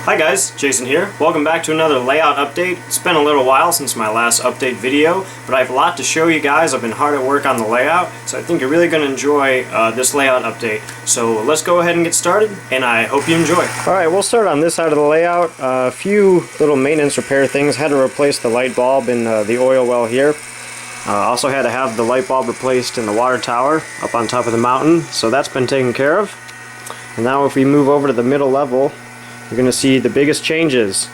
Hi guys, Jason here. Welcome back to another layout update. It's been a little while since my last update video, but I have a lot to show you guys. I've been hard at work on the layout, so I think you're really going to enjoy this layout update. So let's go ahead and get started, and I hope you enjoy. Alright, we'll start on this side of the layout. A few little maintenance repair things. Had to replace the light bulb in the oil well here. Also had to have the light bulb replaced in the water tower up on top of the mountain, so that's been taken care of. And now if we move over to the middle level, you're going to see the biggest changes.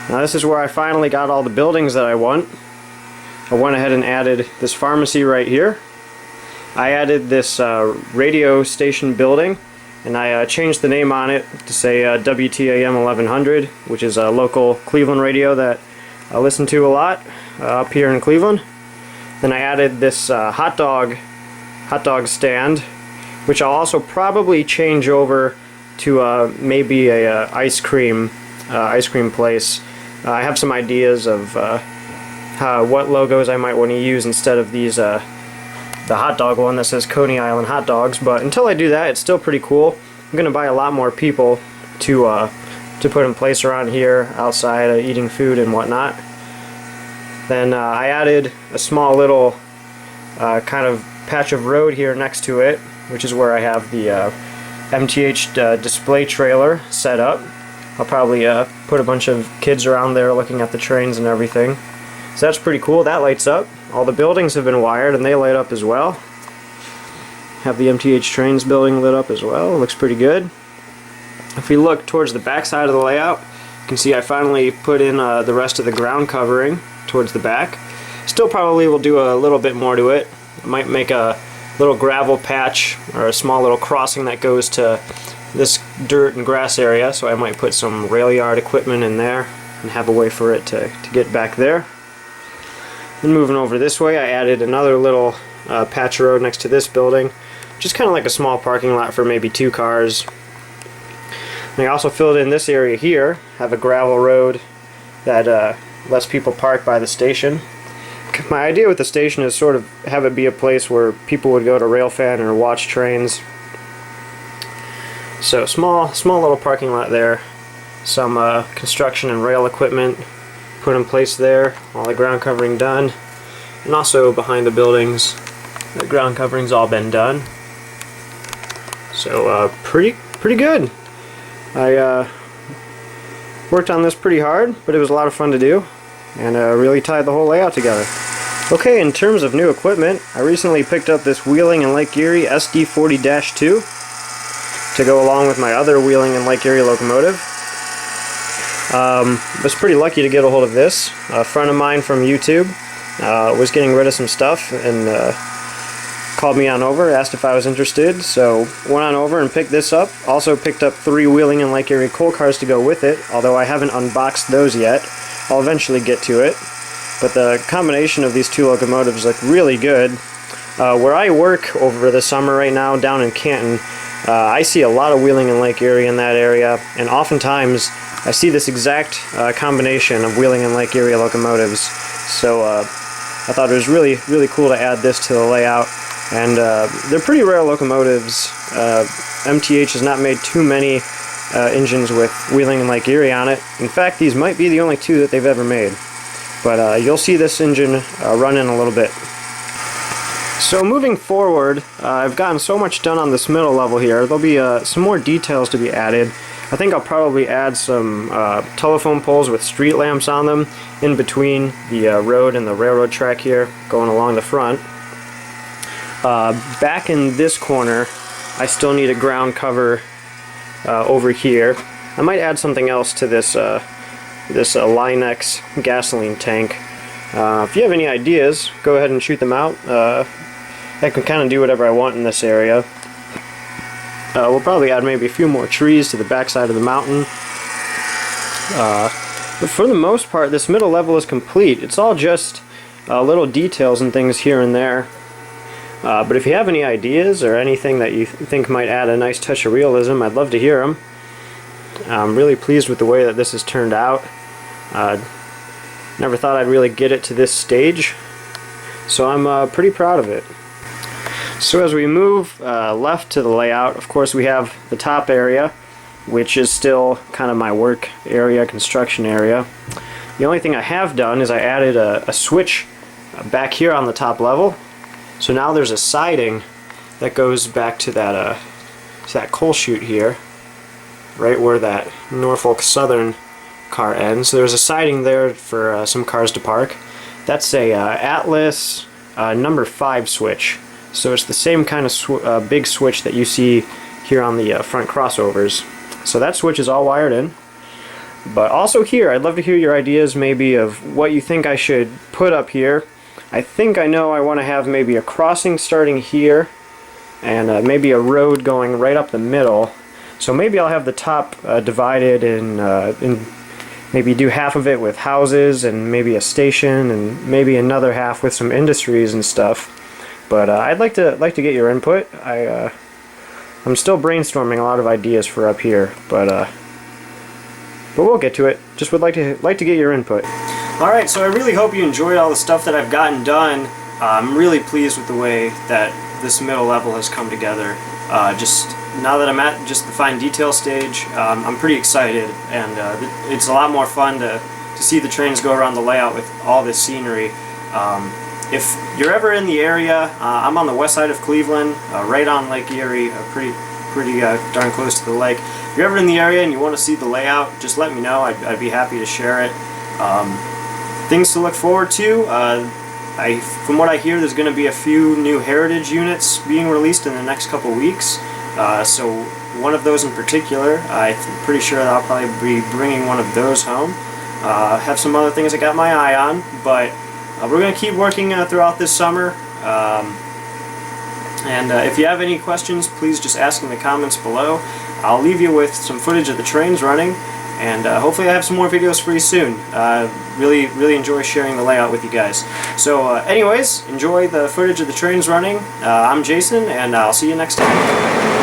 Now this is where I finally got all the buildings that I want. I went ahead and added this pharmacy right here. I added this radio station building, and I changed the name on it to say WTAM 1100, which is a local Cleveland radio that I listen to a lot up here in Cleveland. Then I added this hot dog stand, which I'll also probably change over to maybe a ice cream place. I have some ideas of what logos I might want to use instead of these the hot dog one that says Coney Island hot dogs. But until I do that, it's still pretty cool. I'm gonna buy a lot more people to put in place around here outside eating food and whatnot. Then I added a small little kind of patch of road here next to it, which is where I have the MTH display trailer set up. I'll probably put a bunch of kids around there looking at the trains and everything. So that's pretty cool. That lights up. All the buildings have been wired and they light up as well. Have the MTH trains building lit up as well. Looks pretty good. If we look towards the back side of the layout, you can see I finally put in the rest of the ground covering towards the back. Still probably will do a little bit more to it. I might make a little gravel patch or a small little crossing that goes to this dirt and grass area, so I might put some rail yard equipment in there and have a way for it to get back there. Then moving over this way, I added another little patch of road next to this building, just kind of like a small parking lot for maybe 2 cars. And I also filled in this area here, have a gravel road that lets people park by the station. My idea with the station is sort of have it be a place where people would go to railfan or watch trains. So small little parking lot there. Some construction and rail equipment put in place there. All the ground covering done. And also behind the buildings, the ground covering's all been done. So pretty good. I worked on this pretty hard, but it was a lot of fun to do, and really tied the whole layout together. Okay, in terms of new equipment, I recently picked up this Wheeling and Lake Erie SD40-2 to go along with my other Wheeling and Lake Erie locomotive. Was pretty lucky to get a hold of this. A friend of mine from YouTube was getting rid of some stuff and called me on over, asked if I was interested, so went on over and picked this up. Also picked up 3 Wheeling and Lake Erie coal cars to go with it, although I haven't unboxed those yet. I'll eventually get to it. But the combination of these 2 locomotives look really good. Where I work over the summer right now down in Canton, I see a lot of Wheeling and Lake Erie in that area, and oftentimes I see this exact combination of Wheeling and Lake Erie locomotives. So I thought it was really cool to add this to the layout. And they're pretty rare locomotives. MTH has not made too many engines with Wheeling and Lake Erie on it. In fact, these might be the only 2 that they've ever made. But you'll see this engine run in a little bit. So moving forward, I've gotten so much done on this middle level here. There'll be some more details to be added. I think I'll probably add some telephone poles with street lamps on them in between the road and the railroad track here going along the front. Back in this corner, I still need a ground cover over here. I might add something else to this Line-X gasoline tank. If you have any ideas, go ahead and shoot them out. I can kind of do whatever I want in this area. We'll probably add maybe a few more trees to the back side of the mountain. But for the most part, this middle level is complete. It's all just little details and things here and there. But if you have any ideas or anything that you think might add a nice touch of realism, I'd love to hear them. I'm really pleased with the way that this has turned out. Never thought I'd really get it to this stage, so I'm pretty proud of it. So as we move left to the layout, of course we have the top area. which is still kind of my work area, construction area. The only thing I have done is I added a switch back here on the top level. So now there's a siding that goes back to that coal chute here, right where that Norfolk Southern car ends. So there's a siding there for some cars to park. That's a Atlas number 5 switch. So it's the same kind of big switch that you see here on the front crossovers. So that switch is all wired in. But also here, I'd love to hear your ideas maybe of what you think I should put up here. I think I know I want to have maybe a crossing starting here and maybe a road going right up the middle. So maybe I'll have the top divided in maybe do half of it with houses and maybe a station and maybe another half with some industries and stuff. But I'd like to get your input. I'm still brainstorming a lot of ideas for up here, but we'll get to it. Just would like to get your input. Alright, so I really hope you enjoyed all the stuff that I've gotten done. I'm really pleased with the way that this middle level has come together. Just now that I'm at just the fine detail stage, I'm pretty excited, and it's a lot more fun to see the trains go around the layout with all this scenery. If you're ever in the area, I'm on the west side of Cleveland, right on Lake Erie, pretty darn close to the lake. If you're ever in the area and you want to see the layout, just let me know. I'd be happy to share it. Things to look forward to. From what I hear, there's going to be a few new heritage units being released in the next couple weeks. So one of those in particular, I'm pretty sure that I'll probably be bringing one of those home. Have some other things I got my eye on, but we're going to keep working throughout this summer. If you have any questions, please just ask in the comments below. I'll leave you with some footage of the trains running, and hopefully I have some more videos for you soon. Really enjoy sharing the layout with you guys. So anyways, enjoy the footage of the trains running. I'm Jason, and I'll see you next time.